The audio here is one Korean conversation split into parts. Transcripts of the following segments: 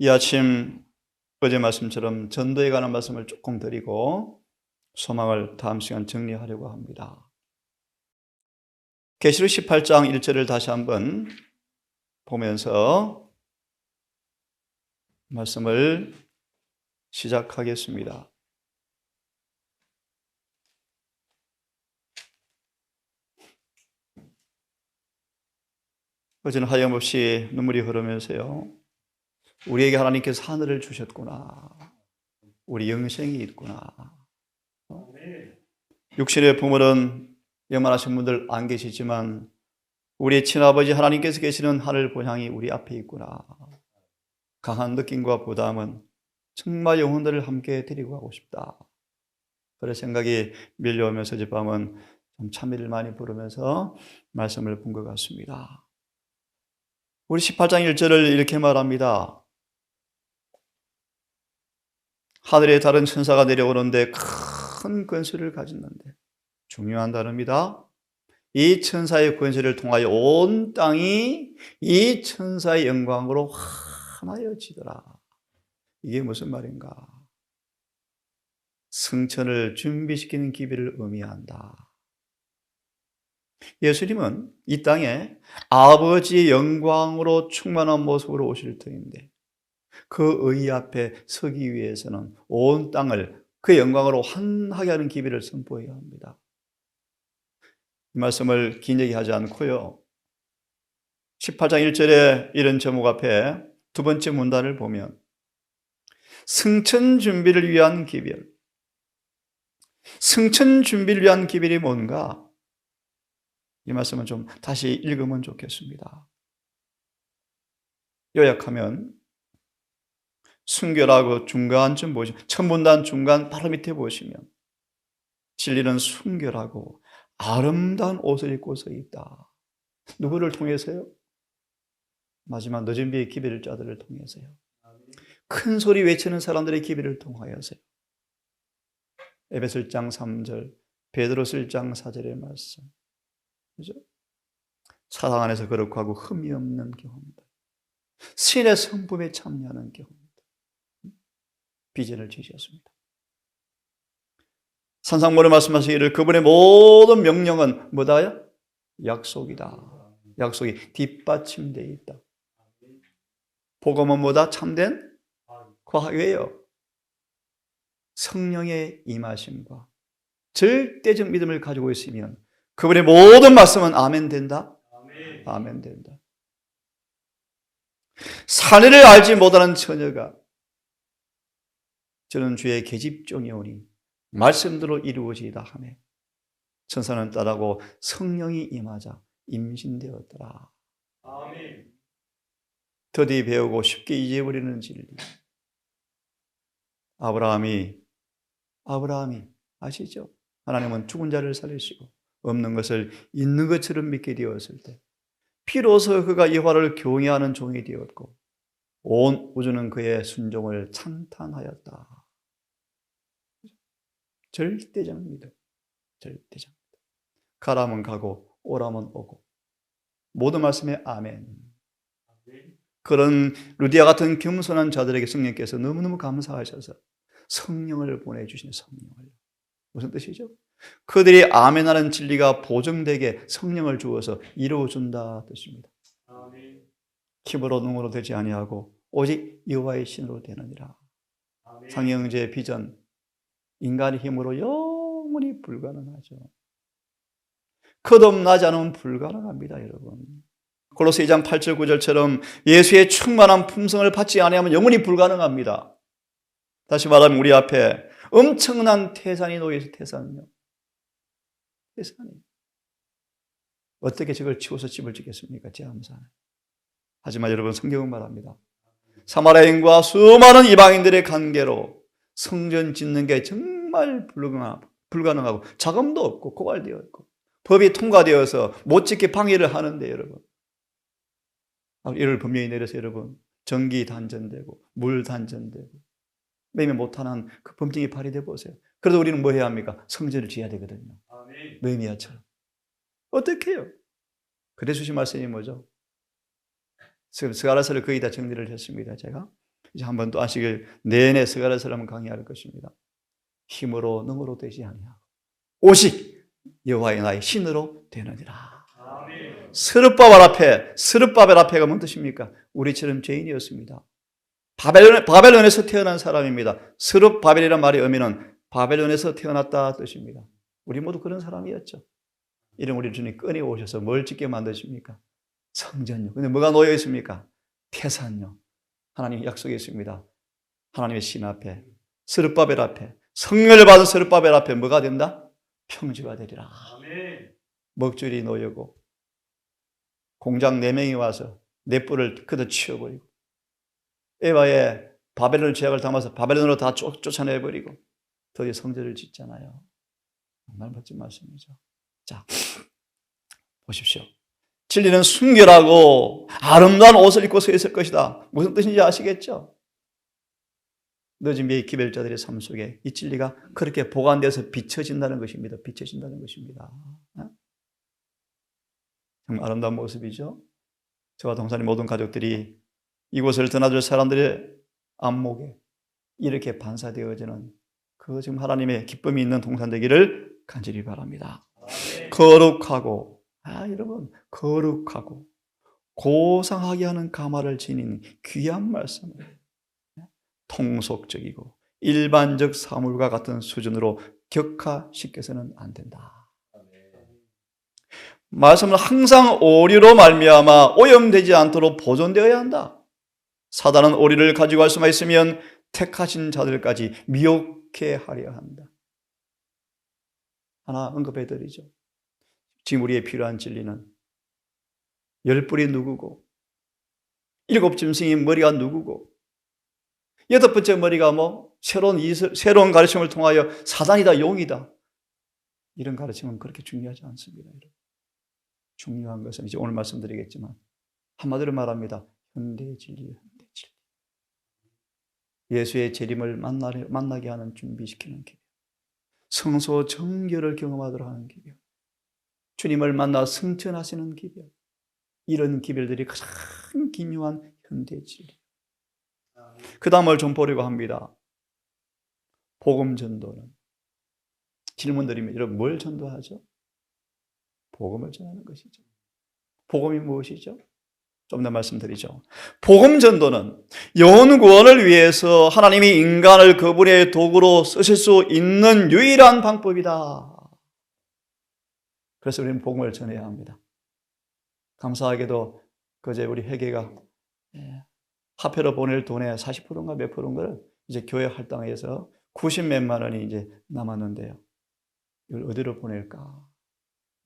이 아침 어제 말씀처럼 전도에 관한 말씀을 조금 드리고 소망을 다음 시간 정리하려고 합니다. 계시록 18장 1절을 다시 한번 보면서 말씀을 시작하겠습니다. 어제는 하염없이 눈물이 흐르면서요, 우리에게 하나님께서 하늘을 주셨구나, 우리 영생이 있구나. 육신의 부모는 영원하신 분들 안 계시지만 우리의 친아버지 하나님께서 계시는 하늘 본향이 우리 앞에 있구나. 강한 느낌과 부담은 정말 영혼들을 함께 데리고 가고 싶다. 그런 생각이 밀려오면서 어젯밤은 좀 찬미를 많이 부르면서 말씀을 본 것 같습니다. 우리 18장 1절을 이렇게 말합니다. 하늘에 다른 천사가 내려오는데 큰 권세를 가졌는데, 중요한 단어입니다. 이 천사의 권세를 통하여 온 땅이 이 천사의 영광으로 환하여지더라. 이게 무슨 말인가? 승천을 준비시키는 기별을 의미한다. 예수님은 이 땅에 아버지의 영광으로 충만한 모습으로 오실 터인데, 그 의 앞에 서기 위해서는 온 땅을 그 영광으로 환하게 하는 기별을 선포해야 합니다. 이 말씀을 긴 얘기하지 않고요, 18장 1절에 이런 제목 앞에 두 번째 문단을 보면 승천 준비를 위한 기별, 승천 준비를 위한 기별이 뭔가, 이 말씀은 좀 다시 읽으면 좋겠습니다. 요약하면 순결하고 중간쯤 보시면, 첫 문단 중간 바로 밑에 보시면 진리는 순결하고 아름다운 옷을 입고 서 있다. 누구를 통해서요? 마지막 늦은 비의 기별을 자들을 통해서요. 큰 소리 외치는 사람들의 기별을 통하여서요. 에베소서 1장 3절, 베드로서 1장 4절의 말씀. 그죠? 사랑 안에서 거룩하고 흠이 없는 경험들, 신의 성품에 참여하는 경험들, 비전을 주셨습니다. 산상모를 말씀하시기를 그분의 모든 명령은 뭐다요? 약속이다. 약속이 뒷받침되어 있다. 복음은 뭐다? 참된 과학이에요. 성령의 임하심과 절대적 믿음을 가지고 있으면 그분의 모든 말씀은 아멘 된다? 아멘 된다. 사내를 알지 못하는 처녀가 저는 주의 계집종이오니 말씀대로 이루어지이다 하매 천사는 따라고 성령이 임하자 임신되었더라. 아멘. 더디 배우고 쉽게 잊어버리는 진리. 아브라함이 아시죠? 하나님은 죽은 자를 살리시고 없는 것을 있는 것처럼 믿게 되었을 때 비로소 그가 여호와를 경외하는 종이 되었고 온 우주는 그의 순종을 찬탄하였다. 절대적 믿음, 절대적 믿음. 가라면 가고 오라면 오고 모든 말씀에 아멘. 그런 루디아 같은 겸손한 자들에게 성령께서 너무너무 감사하셔서 성령을 보내주신 성령을. 무슨 뜻이죠? 그들이 아멘하는 진리가 보증되게 성령을 주어서 이루어준다 뜻입니다. 아멘. 힘으로 능으로 되지 아니하고 오직 여호와의 신으로 되느니라. 아멘. 상형제의 비전, 인간의 힘으로 영원히 불가능하죠. 거듭나지 않으면 불가능합니다, 여러분. 골로새 2장 8절 9절처럼 예수의 충만한 품성을 받지 않으면 영원히 불가능합니다. 다시 말하면 우리 앞에 엄청난 태산이 놓여 있어요. 태산이. 어떻게 저걸 치워서 집을 짓겠습니까? 제 암산은. 하지만 여러분, 성경은 말합니다. 사마리아인과 수많은 이방인들의 관계로 성전 짓는 게 정말 불가능하고 자금도 없고 고갈되어 있고 법이 통과되어서 못 짓게 방해를 하는데, 여러분, 이를 분명히 내려서 여러분, 전기 단전되고 물 단전되고 매매 못하는 그 범증이 발휘돼 보세요. 그래도 우리는 뭐 해야 합니까? 성전을 지어야 되거든요. 느헤미야처럼. 어떻게 해요? 그래 주신 말씀이 뭐죠? 지금 스가랴서를 거의 다 정리를 했습니다. 제가 이제 한번 또 안식일 내내 스가랴서를 강의할 것입니다. 힘으로 능으로 되지 아니하고 오직 여호와의 나의 신으로 되느니라. 스룹바벨 앞에가 뭔 뜻입니까? 우리처럼 죄인이었습니다. 바벨론에서 태어난 사람입니다. 스룹바벨이라는 말의 의미는 바벨론에서 태어났다 뜻입니다. 우리 모두 그런 사람이었죠. 이런 우리 주님 꺼내 오셔서 뭘 짓게 만드십니까? 성전요. 근데 뭐가 놓여 있습니까? 태산요. 하나님의 약속이 있습니다. 하나님의 신 앞에, 스룹바벨 앞에, 성령을 받은 스룹바벨 앞에 뭐가 된다? 평지가 되리라. 먹줄이 놓이고 공장 4명이 와서 넷불을 그도 치워버리고 에바의 바벨론 죄악을 담아서 바벨론으로 다 쫓아내버리고 드디어 성전을 짓잖아요. 정말 멋진 말씀이죠. 자, 보십시오. 진리는 순결하고 아름다운 옷을 입고 서 있을 것이다. 무슨 뜻인지 아시겠죠? 늦은 비의 기별자들의 삶 속에 이 진리가 그렇게 보관돼서 비춰진다는 것입니다. 비춰진다는 것입니다. 정말 아름다운 모습이죠. 저와 동산의 모든 가족들이 이곳을 드나들 사람들의 안목에 이렇게 반사되어지는 그 지금 하나님의 기쁨이 있는 동산 되기를 간절히 바랍니다. 거룩하고 여러분 거룩하고 고상하게 하는 가마를 지닌 귀한 말씀을 통속적이고 일반적 사물과 같은 수준으로 격화시켜서는 안 된다. 말씀은 항상 오류로 말미암아 오염되지 않도록 보존되어야 한다. 사단은 오류를 가지고 갈 수만 있으면 택하신 자들까지 미혹해 하려 한다. 하나 언급해 드리죠. 지금 우리의 필요한 진리는 10뿔이 누구고 7짐승이 머리가 누구고 8번째 머리가 새로운 가르침을 통하여 사단이다 용이다. 이런 가르침은 그렇게 중요하지 않습니다. 중요한 것은 이제 오늘 말씀드리겠지만 한마디로 말합니다. 현대의 진리예요. 현대 진리. 예수의 재림을 만나게 하는 준비시키는 길. 성소 정결을 경험하도록 하는 길. 주님을 만나 승천하시는 길. 이런 길들이 가장 기묘한 현대의 진리. 그 다음을 좀 보려고 합니다. 복음 전도는 질문 드리면 여러분 뭘 전도하죠? 복음을 전하는 것이죠. 복음이 무엇이죠? 좀 더 말씀드리죠. 복음 전도는 영혼 구원을 위해서 하나님이 인간을 그분의 도구로 쓰실 수 있는 유일한 방법이다. 그래서 우리는 복음을 전해야 합니다. 감사하게도 그제 우리 회계가 화폐로 보낼 돈의 40%인가 몇 프로인가를 이제 교회 할당해서 90몇만 원이 이제 남았는데요. 이걸 어디로 보낼까?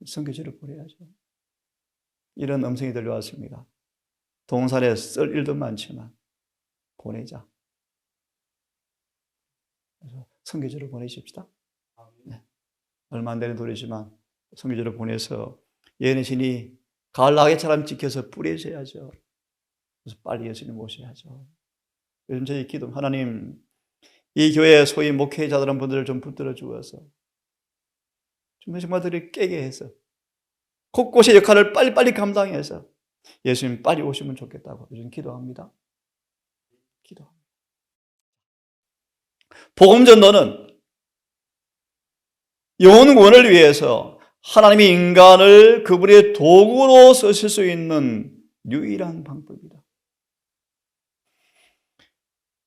선교지로 보내야죠. 이런 음성이 들려왔습니다. 동산에 쓸 일도 많지만 보내자. 그래서 선교지로 보내십시다. 네. 얼마 안 되는 돈이지만 선교지로 보내서 예언의 신이 가을 나개처럼 찍혀서 뿌려져야죠. 그래서 빨리 예수님 모셔야죠. 요즘 저희 기도 하나님 이 교회 소위 목회자들은 분들을 좀 붙들어 주어서 정말들이 깨게 해서 곳곳의 역할을 빨리빨리 감당해서 예수님 빨리 오시면 좋겠다고 요즘 기도합니다. 복음 전도는 영혼 구원을 위해서 하나님이 인간을 그분의 도구로 쓰실 수 있는 유일한 방법이다.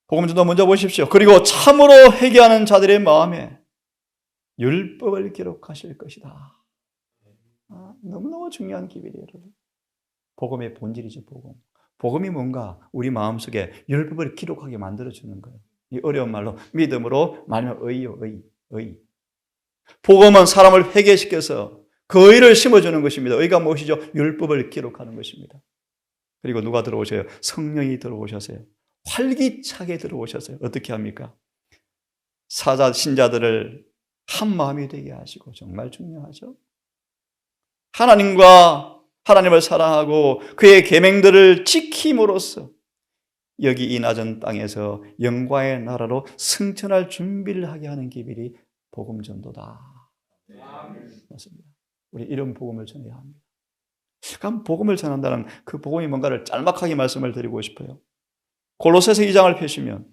복음 전도 먼저 보십시오. 그리고 참으로 회개하는 자들의 마음에 율법을 기록하실 것이다. 너무너무 중요한 기별이에요, 여러분. 복음의 본질이죠, 복음. 복음이 뭔가 우리 마음속에 율법을 기록하게 만들어주는 거예요. 이 어려운 말로 믿음으로 말하면 의요, 의. 복음은 사람을 회개시켜서 그 의를 심어주는 것입니다. 의가 무엇이죠? 율법을 기록하는 것입니다. 그리고 누가 들어오셔요? 성령이 들어오셔서요. 활기차게 들어오셔서요. 어떻게 합니까? 사자, 신자들을 한 마음이 되게 하시고 정말 중요하죠. 하나님을 사랑하고 그의 계명들을 지킴으로써 여기 이 낮은 땅에서 영광의 나라로 승천할 준비를 하게 하는 기별이 복음 전도다. 맞습니다. 우리 이런 복음을 전해야 합니다. 그럼 복음을 전한다는 그 복음이 뭔가를 짤막하게 말씀을 드리고 싶어요. 골로새서 2장을 펴시면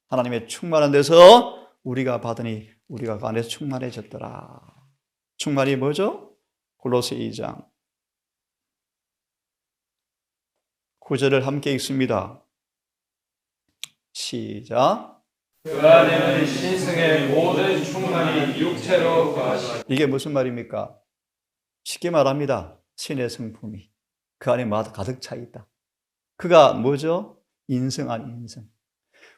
하나님의 충만한 데서 우리가 받으니 우리가 그 안에서 충만해졌더라. 충만이 뭐죠? 골로새 2장 9절을 함께 읽습니다. 시작. 그 안에는 신성의 모든 충만이 육체로 거하시고. 이게 무슨 말입니까? 쉽게 말합니다. 신의 성품이 그 안에 가득 차 있다. 그가 뭐죠? 인성 안 인성.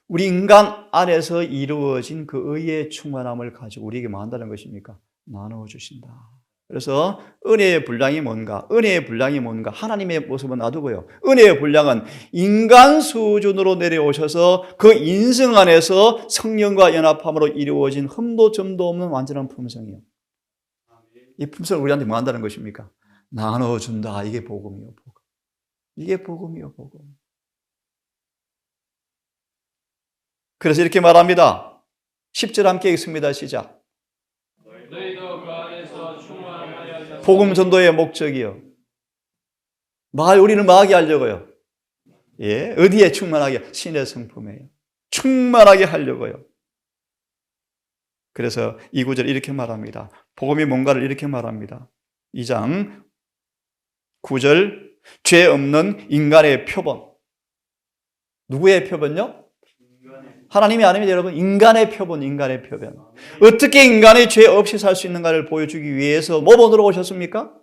우리 인간 안에서 이루어진 그 의의 충만함을 가지고 우리에게 뭐 한다는 것입니까? 나누어 주신다. 그래서 은혜의 분량이 뭔가? 은혜의 분량이 뭔가? 하나님의 모습은 놔두고요. 은혜의 분량은 인간 수준으로 내려오셔서 그 인성 안에서 성령과 연합함으로 이루어진 흠도 점도 없는 완전한 품성이요. 이 품성을 우리한테 뭐 한다는 것입니까? 나눠준다. 이게 복음이요, 복음. 이게 복음이요, 복음. 그래서 이렇게 말합니다. 10절 함께 읽습니다. 시작. 너희도 그 안에서 충만하여. 복음 전도의 목적이요. 우리는 뭐하게 하려고요? 예, 어디에 충만하게? 신의 성품이에요. 충만하게 하려고요. 그래서 이 구절 이렇게 말합니다. 복음이 뭔가를 이렇게 말합니다. 2장 9절 죄 없는 인간의 표본. 누구의 표본요? 하나님이 아닙니다, 여러분. 인간의 표본, 인간의 표본. 어떻게 인간이 죄 없이 살 수 있는가를 보여주기 위해서 뭐 보러 오셨습니까?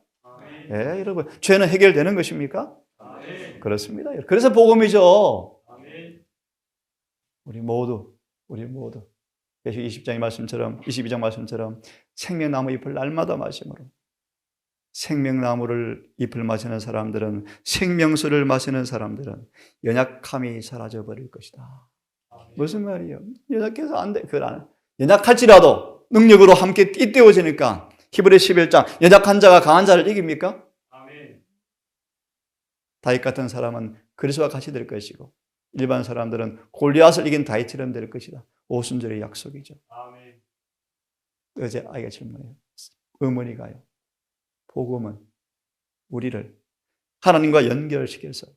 예, 여러분. 죄는 해결되는 것입니까? 그렇습니다. 그래서 복음이죠. 우리 모두. 예수 20장 말씀처럼, 22장 말씀처럼 생명나무 잎을 날마다 마심으로. 생명나무를 잎을 마시는 사람들은, 생명수를 마시는 사람들은 연약함이 사라져버릴 것이다. 무슨 말이에요? 연약해서 안 돼. 그걸 안 해. 연약할지라도 능력으로 함께 잇대어지니까 히브리 11장 연약한 자가 강한 자를 이깁니까? 아멘. 다윗 같은 사람은 그리스도와 같이 될 것이고 일반 사람들은 골리앗을 이긴 다윗처럼 될 것이다. 오순절의 약속이죠. 아멘. 어제 아이가 질문해요. 어머니가요. 복음은 우리를 하나님과 연결시켜서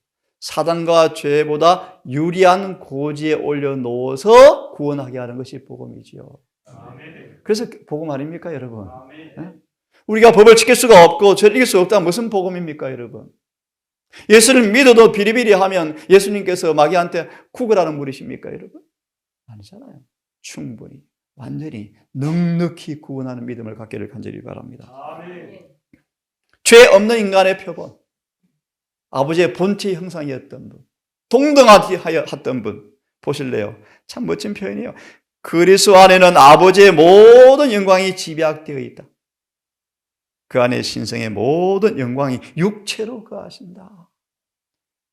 사단과 죄보다 유리한 고지에 올려놓아서 구원하게 하는 것이 복음이지요. 아멘. 그래서 복음 아닙니까, 여러분? 아멘. 네? 우리가 법을 지킬 수가 없고 죄를 이길 수 없다. 무슨 복음입니까, 여러분? 예수를 믿어도 비리비리하면 예수님께서 마귀한테 구걸하는 분이십니까, 여러분? 아니잖아요. 충분히, 완전히 넉넉히 구원하는 믿음을 갖기를 간절히 바랍니다. 아멘. 죄 없는 인간의 표본. 아버지의 본체의 형상이었던 분, 동등하였던 분 보실래요? 참 멋진 표현이에요. 그리스도 안에는 아버지의 모든 영광이 집약되어 있다. 그 안에 신성의 모든 영광이 육체로 거하신다.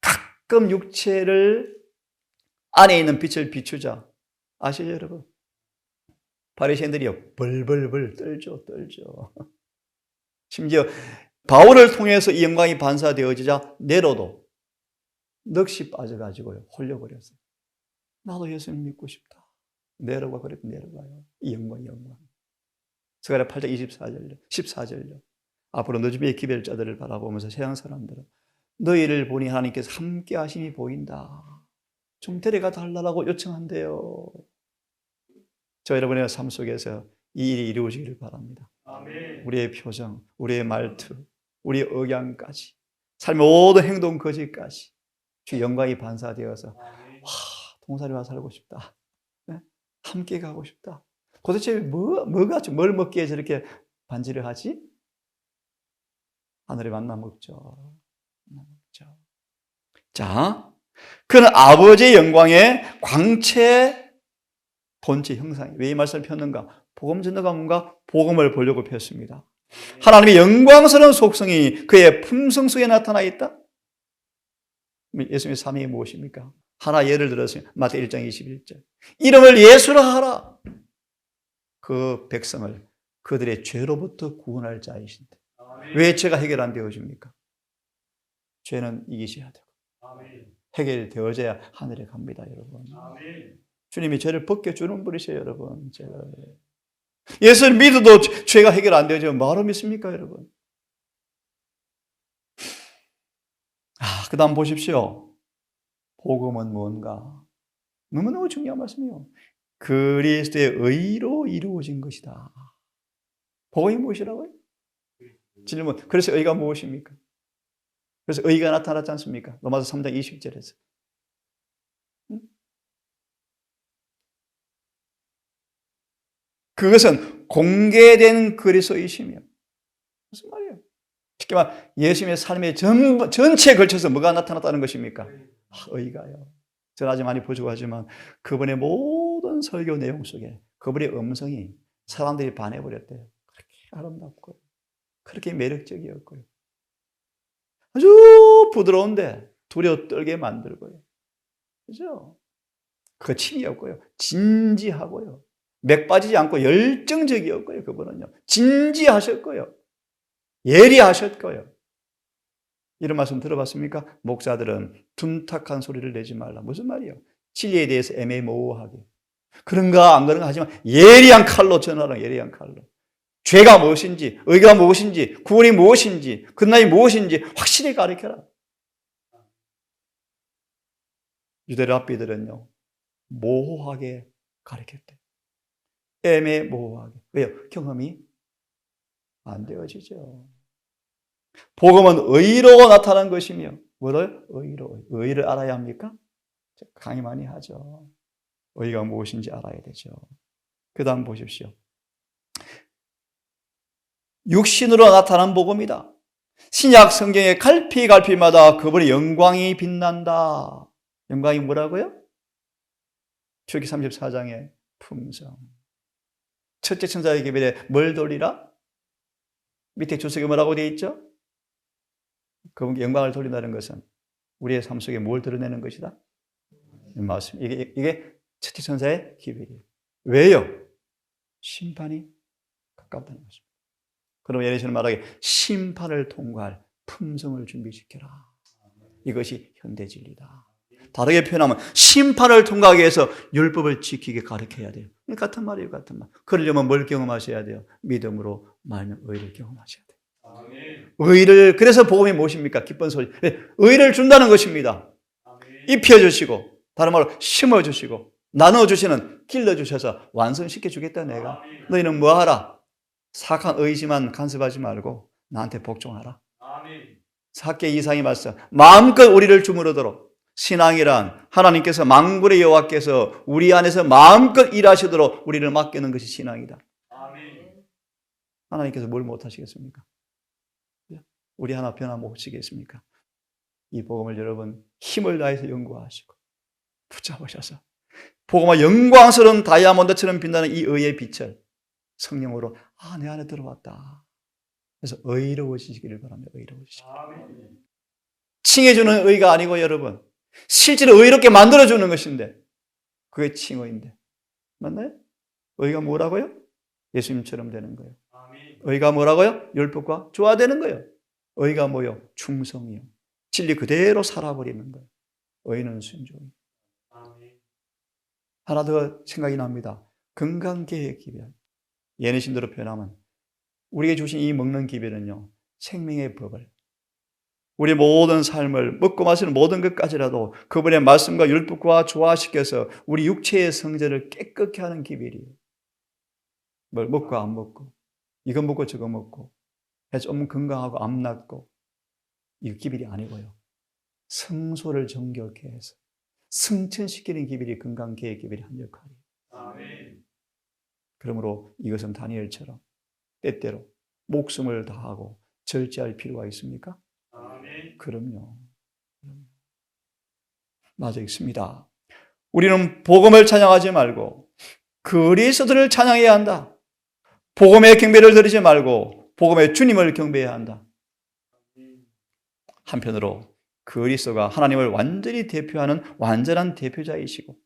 가끔 육체를 안에 있는 빛을 비추자. 아시죠, 여러분? 바리새인들이요, 벌벌벌 떨죠. 심지어 바울을 통해서 이 영광이 반사되어지자 네로도 넋이 빠져가지고요 홀려버렸어요. 나도 예수님 믿고 싶다. 네로가 그랬던 네로가요. 이 영광. 스가랴 8장 14절요. 앞으로 너 집의 기별자들을 바라보면서 세상 사람들은 너희를 보니 하나님께서 함께 하심이 보인다. 좀 데려가 달라고 요청한대요. 저 여러분의 삶 속에서 이 일이 이루어지기를 바랍니다. 아멘. 우리의 표정, 우리의 말투, 우리의 억양까지, 삶의 모든 행동 거지까지 주 영광이 반사되어서 와, 동산에 와서 살고 싶다. 네? 함께 가고 싶다. 도대체 뭘 먹기에 저렇게 반지를 하지? 하늘에 만나 먹죠. 자, 그는 아버지의 영광의 광채 본체 형상이. 왜 이 말씀을 폈는가? 복음 전도가 뭔가 복음을 보려고 폈습니다. 하나님의 영광스러운 속성이 그의 품성 속에 나타나 있다. 예수님의 삼위이 무엇입니까? 하나 예를 들어서 마태 1장 21절. 이름을 예수라 하라. 그 백성을 그들의 죄로부터 구원할 자이신데 왜 죄가 해결 안 되어집니까? 죄는 이기셔야 되고 해결되어져야 하늘에 갑니다, 여러분. 주님이 죄를 벗겨주는 분이세요, 여러분. 예수를 믿어도 죄가 해결 안 되어지면 뭐하러 믿습니까, 여러분? 그 다음 보십시오. 복음은 뭔가? 너무너무 중요한 말씀이에요. 그리스도의 의로 이루어진 것이다. 복음이 무엇이라고요? 질문. 그래서 의가 무엇입니까? 그래서 의가 나타났지 않습니까? 로마서 3장 20절에서. 그것은 공개된 그리스도이시며. 무슨 말이에요? 쉽게 말 예수님의 삶의 전체에 걸쳐서 뭐가 나타났다는 것입니까? 의가요. 제가 아주 많이 부족하지만 그분의 모든 설교 내용 속에 그분의 음성이 사람들이 반해버렸대요. 그렇게 아름답고요. 그렇게 매력적이었고요. 아주 부드러운데 두려워 떨게 만들고요. 그죠? 거침이었고요. 진지하고요. 맥 빠지지 않고 열정적이었고요. 그분은요. 진지하셨고요. 예리하셨고요. 이런 말씀 들어봤습니까? 목사들은 둔탁한 소리를 내지 말라. 무슨 말이에요? 진리에 대해서 애매모호하게. 그런가 안 그런가 하지만 예리한 칼로 전하라. 예리한 칼로. 죄가 무엇인지, 의가 무엇인지, 구원이 무엇인지, 끝날이 무엇인지 확실히 가르쳐라. 유대 랍비들은요, 모호하게 가르쳤대요. 애매모호하게. 왜요? 경험이 안 되어지죠. 복음은 의로 나타난 것이며, 뭐를? 의로. 의를 알아야 합니까? 강의 많이 하죠. 의가 무엇인지 알아야 되죠. 그 다음 보십시오. 육신으로 나타난 복음이다. 신약 성경의 갈피갈피마다 그분의 영광이 빛난다. 영광이 뭐라고요? 출애굽기 34장의 품성. 첫째 천사의 계별에 뭘 돌리라? 밑에 주석에 뭐라고 되어 있죠? 그분께 영광을 돌린다는 것은 우리의 삶 속에 뭘 드러내는 것이다? 맞습니다. 이게 첫째 천사의 기별이에요. 왜요? 심판이 가깝다는 것입니다. 그럼 예수는 말하기에 심판을 통과할 품성을 준비시켜라. 이것이 현대 진리다. 다르게 표현하면 심판을 통과하기 위해서 율법을 지키게 가르쳐야 돼요. 같은 말이에요. 같은 말. 그러려면 뭘 경험하셔야 돼요? 믿음으로 말하는 의를 경험하셔야 돼요. 의를, 그래서 복음이 무엇입니까? 기쁜 소리. 의를 준다는 것입니다. 입혀주시고, 다른 말로 심어주시고, 나눠주시는, 길러주셔서 완성시켜 주겠다 내가. 너희는 뭐하라? 사악한 의지만 간섭하지 말고 나한테 복종하라. 사개 이상의 말씀. 마음껏 우리를 주무르도록. 신앙이란 하나님께서 만군의 여호와께서 우리 안에서 마음껏 일하시도록 우리를 맡기는 것이 신앙이다. 하나님께서 뭘 못하시겠습니까? 우리 하나 변화 못 시겠습니까? 이 복음을 여러분 힘을 다해서 연구하시고 붙잡으셔서 복음과 영광스러운 다이아몬드처럼 빛나는 이 의의 빛을 성령으로 내 안에 들어왔다. 그래서 의로워지시기를 바랍니다. 의로워지시기. 칭해주는 의가 아니고 여러분 실제로 의롭게 만들어주는 것인데 그게 칭의인데 맞나요? 의가 뭐라고요? 예수님처럼 되는 거예요. 의가 뭐라고요? 율법과 조화되는 거예요. 의가 뭐요? 충성이요. 진리 그대로 살아버리는 거예요. 의는 순종이요. 하나 더 생각이 납니다. 건강계의 기별. 예내신대로 표현하면 우리에게 주신 이 먹는 기별은요. 생명의 법을 우리 모든 삶을 먹고 마시는 모든 것까지라도 그분의 말씀과 율법과 조화시켜서 우리 육체의 성전을 깨끗게 하는 기별이에요. 뭘 먹고 안 먹고 이거 먹고 저거 먹고 해서 좀 건강하고 암 낫고 이 기별이 아니고요. 성소를 정결케 해서 승천시키는 기별이 건강계의 기별이 한 역할이에요. 아멘. 그러므로 이것은 다니엘처럼 때때로 목숨을 다하고 절제할 필요가 있습니까? 아멘. 그럼요. 맞아 있습니다. 우리는 복음을 찬양하지 말고 그리스도를 찬양해야 한다. 복음의 경배를 드리지 말고 복음의 주님을 경배해야 한다. 한편으로 그리스도가 하나님을 완전히 대표하는 완전한 대표자이시고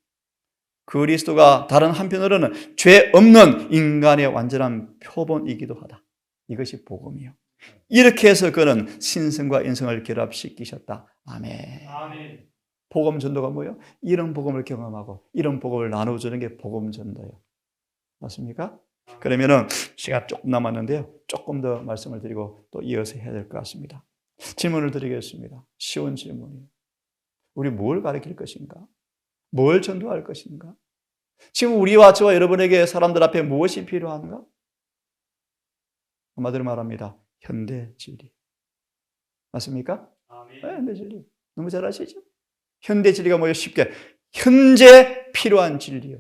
그리스도가 다른 한편으로는 죄 없는 인간의 완전한 표본이기도 하다. 이것이 복음이요. 이렇게 해서 그는 신성과 인성을 결합시키셨다. 아멘. 아멘. 복음 전도가 뭐예요? 이런 복음을 경험하고 이런 복음을 나눠주는 게 복음 전도예요. 맞습니까? 그러면은 시간 조금 남았는데요. 조금 더 말씀을 드리고 또 이어서 해야 될 것 같습니다. 질문을 드리겠습니다. 쉬운 질문이에요. 우리 뭘 가르칠 것인가? 뭘 전도할 것인가? 지금 우리와 저와 여러분에게 사람들 앞에 무엇이 필요한가? 한마디로 말합니다. 현대 진리. 맞습니까? 네, 현대 진리. 너무 잘 아시죠? 현대 진리가 뭐예요? 쉽게. 현재 필요한 진리요.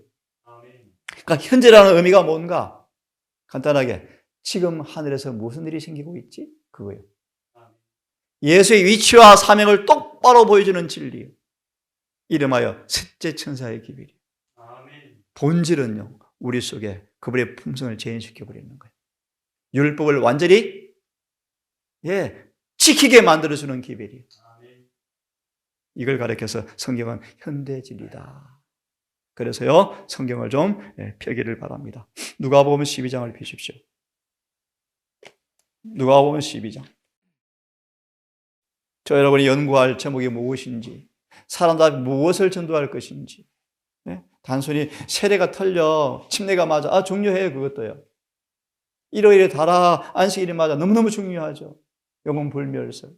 그러니까 현재라는 의미가 뭔가? 간단하게 지금 하늘에서 무슨 일이 생기고 있지? 그거예요. 예수의 위치와 사명을 똑바로 보여주는 진리요. 이름하여 셋째 천사의 기별이요. 본질은요, 우리 속에 그분의 품성을 재현시켜버리는 거예요. 율법을 완전히 지키게 만들어주는 기별이에요. 이걸 가르쳐서 성경은 현대 진리다. 그래서요, 성경을 좀 펴기를 바랍니다. 누가복음 12장을 펴십시오. 누가복음 12장. 저 여러분이 연구할 제목이 무엇인지, 사람들 무엇을 전도할 것인지, 단순히 세례가 틀려, 침례가 맞아, 중요해요. 그것도요. 일요일에 달아, 안식일이 맞아, 너무너무 중요하죠. 영혼불멸설,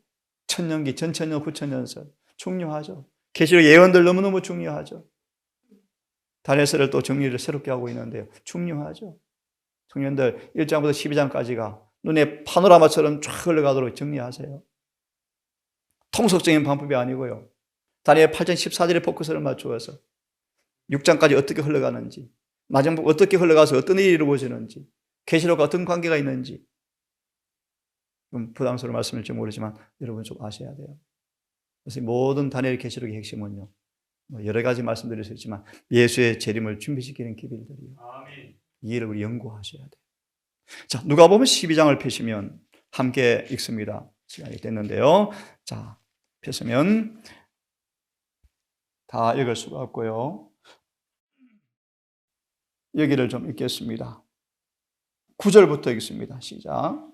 천년기, 전천년, 후천년설 중요하죠. 계시록 예언들 너무너무 중요하죠. 다니엘서를 또 정리를 새롭게 하고 있는데요. 중요하죠. 청년들 1장부터 12장까지가 눈에 파노라마처럼 쫙 흘러가도록 정리하세요. 통속적인 방법이 아니고요. 다니엘 8장 14절에 포커스를 맞추어서 6장까지 어떻게 흘러가는지, 마지막 어떻게 흘러가서 어떤 일이 이루어지는지, 계시록과 어떤 관계가 있는지, 좀 부담스러운 말씀일지 모르지만 여러분 좀 아셔야 돼요. 그래서 모든 다니엘 계시록의 핵심은요, 여러 가지 말씀드릴 수 있지만 예수의 재림을 준비시키는 기별들이요. 이 일을 우리 연구하셔야 돼요. 자, 누가복음 12장을 펴시면 함께 읽습니다. 시간이 됐는데요. 자, 펴시면 다 읽을 수가 없고요. 여기를 좀 읽겠습니다. 9절부터 읽습니다. 시작.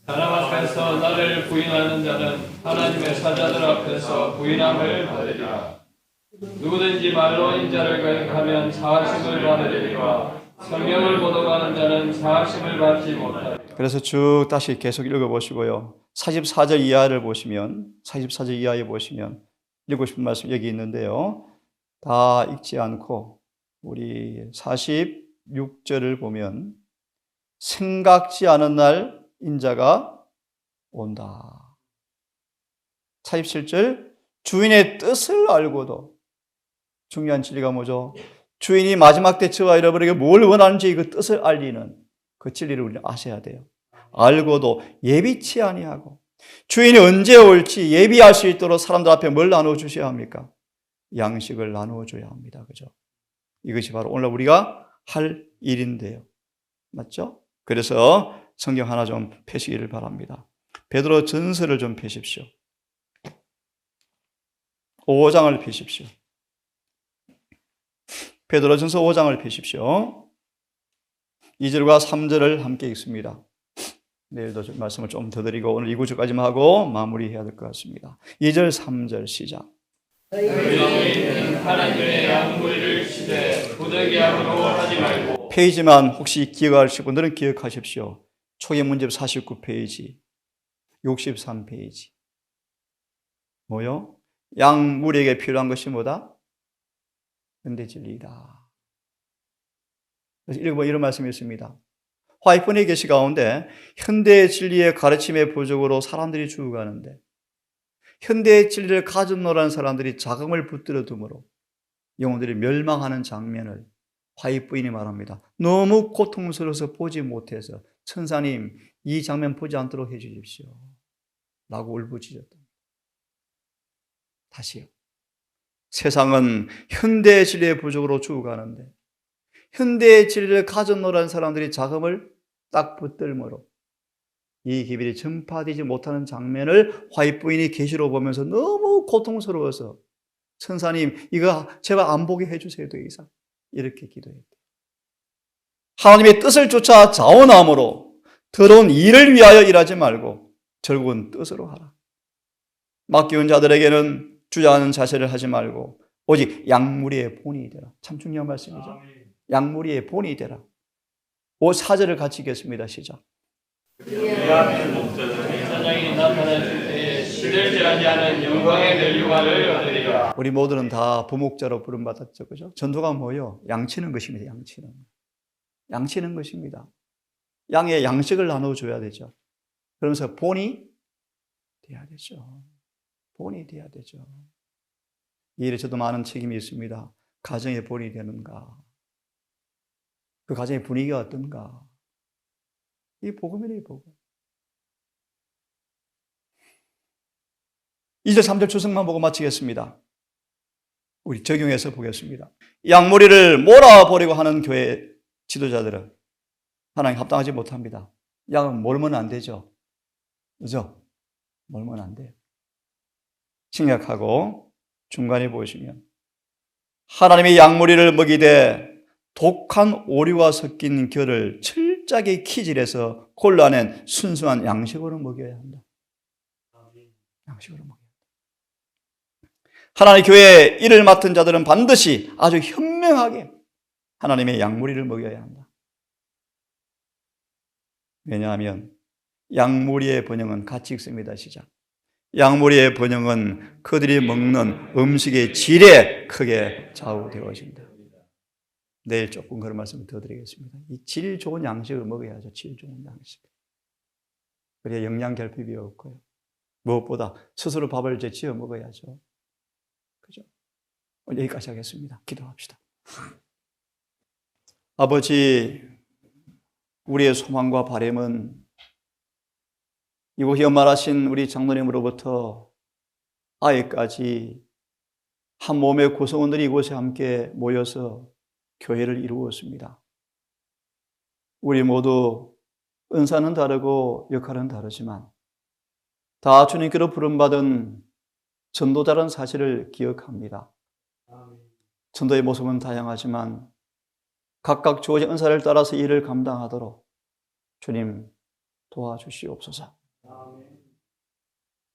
사람 앞에서 나를 부인하는 자는 하나님의 사자들 앞에서 부인함을 받으리라. 누구든지 말로 인자를 거역하면 사하심을 받으리라. 성경을 보도하는 자는 사하심을 받지 못하리라. 그래서 쭉 다시 계속 읽어보시고요. 44절 이하를 보시면, 44절 이하에 보시면 읽고 싶은 말씀 여기 있는데요. 다 읽지 않고 우리 46절을 보면 생각지 않은 날 인자가 온다. 47절 주인의 뜻을 알고도, 중요한 진리가 뭐죠? 주인이 마지막 때 저와 여러분에게 뭘 원하는지 그 뜻을 알리는 그 진리를 우리는 아셔야 돼요. 알고도 예비치 아니하고, 주인이 언제 올지 예비할 수 있도록 사람들 앞에 뭘 나누어 주셔야 합니까? 양식을 나누어 줘야 합니다. 그죠? 이것이 바로 오늘 우리가 할 일인데요. 맞죠? 그래서 성경 하나 좀 펴시기를 바랍니다. 베드로 전서를 좀 펴십시오. 5장을 펴십시오. 베드로 전서 5장을 펴십시오. 2절과 3절을 함께 읽습니다. 내일도 좀 말씀을 좀 더 드리고 오늘 2구절까지만 하고 마무리해야 될 것 같습니다. 2절, 3절 시작. 너희는 하나님의 양무리를 치되 부득이함으로 하지 말고. 페이지만 혹시 기억하실 분들은 기억하십시오. 초기 문제집 49페이지, 63페이지. 뭐요? 양무리에게 필요한 것이 뭐다? 현대 진리이다. 그래서 읽어보면 이런 말씀이 있습니다. 화이트폰에 계시 가운데 현대의 진리의 가르침의 부족으로 사람들이 죽어가는데 현대의 진리를 가졌노라는 사람들이 자금을 붙들어 둠으로 영혼들이 멸망하는 장면을 화이트 부인이 말합니다. 너무 고통스러워서 보지 못해서 천사님 이 장면 보지 않도록 해주십시오 라고 울부짖었다. 다시요. 세상은 현대의 진리의 부족으로 죽어가는데 현대의 진리를 가졌노라는 사람들이 자금을 딱 붙들므로 이 기별이 전파되지 못하는 장면을 화이트 부인이 계시로 보면서 너무 고통스러워서 천사님 이거 제발 안 보게 해주세요 더 이상 이렇게 기도했대요. 하나님의 뜻을 쫓아 자원함으로 더러운 일을 위하여 일하지 말고 결국은 뜻으로 하라. 맡기운 자들에게는 주저하는 자세를 하지 말고 오직 양무리의 본이 되라. 참 중요한 말씀이죠. 양무리의 본이 되라. 4절을 같이 읽겠습니다. 시작. 사장이 나타나실 때에 시들지 아니하는 영광의 멸류관을 얻으리라. 우리 모두는 다 부목자로 부름받았죠. 그죠? 전도가 뭐요? 양치는 것입니다. 양치는. 양치는 것입니다. 양의 양식을 나눠줘야 되죠. 그러면서 본이 돼야 되죠. 본이 돼야 되죠. 이 일에 저도 많은 책임이 있습니다. 가정의 본이 되는가? 그 가정의 분위기가 어떤가? 이 복음이래요, 복음. 2절, 3절 추석만 보고 마치겠습니다. 우리 적용해서 보겠습니다. 양무리를 몰아버리고 하는 교회 지도자들은 하나님 합당하지 못합니다. 양은 몰면 안 되죠. 그죠? 몰면 안 돼요. 심각하고 중간에 보시면 하나님의 양무리를 먹이되 독한 오류가 섞인 결을 철저하게 키질해서 골라낸 순수한 양식으로 먹여야 한다. 양식으로 먹여야 한다. 하나님의 교회에 일을 맡은 자들은 반드시 아주 현명하게 하나님의 양무리를 먹여야 한다. 왜냐하면 양무리의 번영은 같이 읽습니다. 시작. 양무리의 번영은 그들이 먹는 음식의 질에 크게 좌우되어진다. 내일 조금 그런 말씀을 더 드리겠습니다. 이 질 좋은 양식을 먹어야죠. 질 좋은 양식. 그래야 영양 결핍이 없고요. 무엇보다 스스로 밥을 이제 지어 먹어야죠. 그죠? 오늘 여기까지 하겠습니다. 기도합시다. 아버지, 우리의 소망과 바람은 이곳 연말하신 우리 장로님으로부터 아이까지 한 몸의 구성원들이 이곳에 함께 모여서 교회를 이루었습니다. 우리 모두 은사는 다르고 역할은 다르지만 다 주님께로 부름받은 전도자라는 사실을 기억합니다. 전도의 모습은 다양하지만 각각 주어진 은사를 따라서 일을 감당하도록 주님 도와주시옵소서.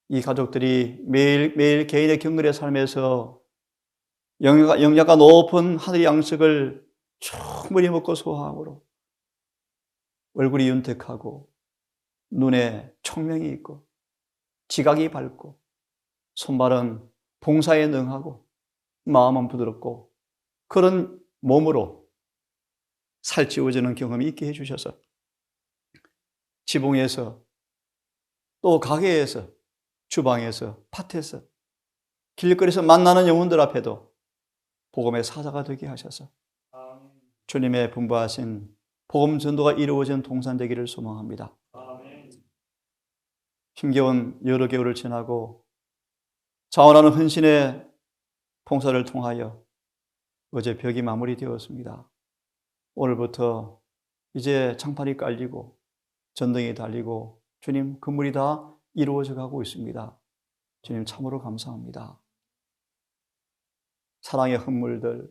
이 가족들이 매일매일 개인의 경건의 삶에서 영양가 높은 하늘의 양식을 충분히 먹고 소화함으로 얼굴이 윤택하고 눈에 총명이 있고 지각이 밝고 손발은 봉사에 능하고 마음은 부드럽고 그런 몸으로 살찌워지는 경험이 있게 해주셔서 지붕에서 또 가게에서 주방에서 밭에서 길거리에서 만나는 영혼들 앞에도 복음의 사자가 되게 하셔서 주님의 분부하신 복음 전도가 이루어진 동산되기를 소망합니다. 힘겨운 여러 개월을 지나고 자원하는 헌신의 봉사를 통하여 어제 벽이 마무리되었습니다. 오늘부터 이제 장판이 깔리고 전등이 달리고 주님 건물이 다 이루어져 가고 있습니다. 주님 참으로 감사합니다. 사랑의 헌물들,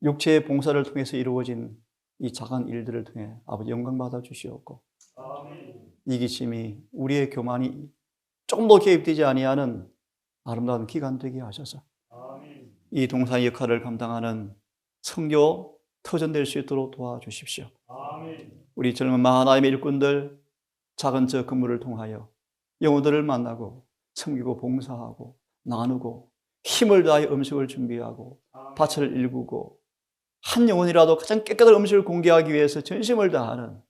육체의 봉사를 통해서 이루어진 이 작은 일들을 통해 아버지 영광 받아 주시옵고 이기심이 우리의 교만이 조금 더 개입되지 아니하는 아름다운 기간 되게 하셔서 이 동사의 역할을 감당하는 선교 터전될 수 있도록 도와주십시오. 우리 젊은 하나님의 일꾼들 작은 저 근무를 통하여 영혼들을 만나고 섬기고 봉사하고 나누고 힘을 다해 음식을 준비하고 밭을 일구고 한 영혼이라도 가장 깨끗한 음식을 공개하기 위해서 전심을 다하는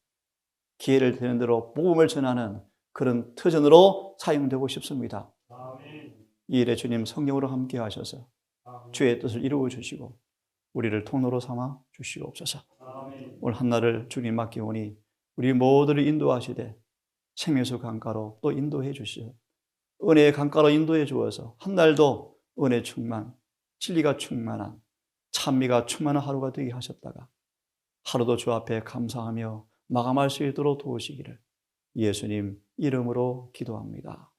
기회를 되는 대로 복음을 전하는 그런 터전으로 사용되고 싶습니다. 이 일에 주님 성령으로 함께 하셔서 주의 뜻을 이루어 주시고 우리를 통로로 삼아 주시옵소서. 오늘 한날을 주님 맡기오니 우리 모두를 인도하시되 생명수 강가로 또 인도해 주시오. 은혜의 강가로 인도해 주어서 한날도 은혜 충만, 진리가 충만한, 찬미가 충만한 하루가 되게 하셨다가 하루도 주 앞에 감사하며 마감할 수 있도록 도우시기를 예수님 이름으로 기도합니다.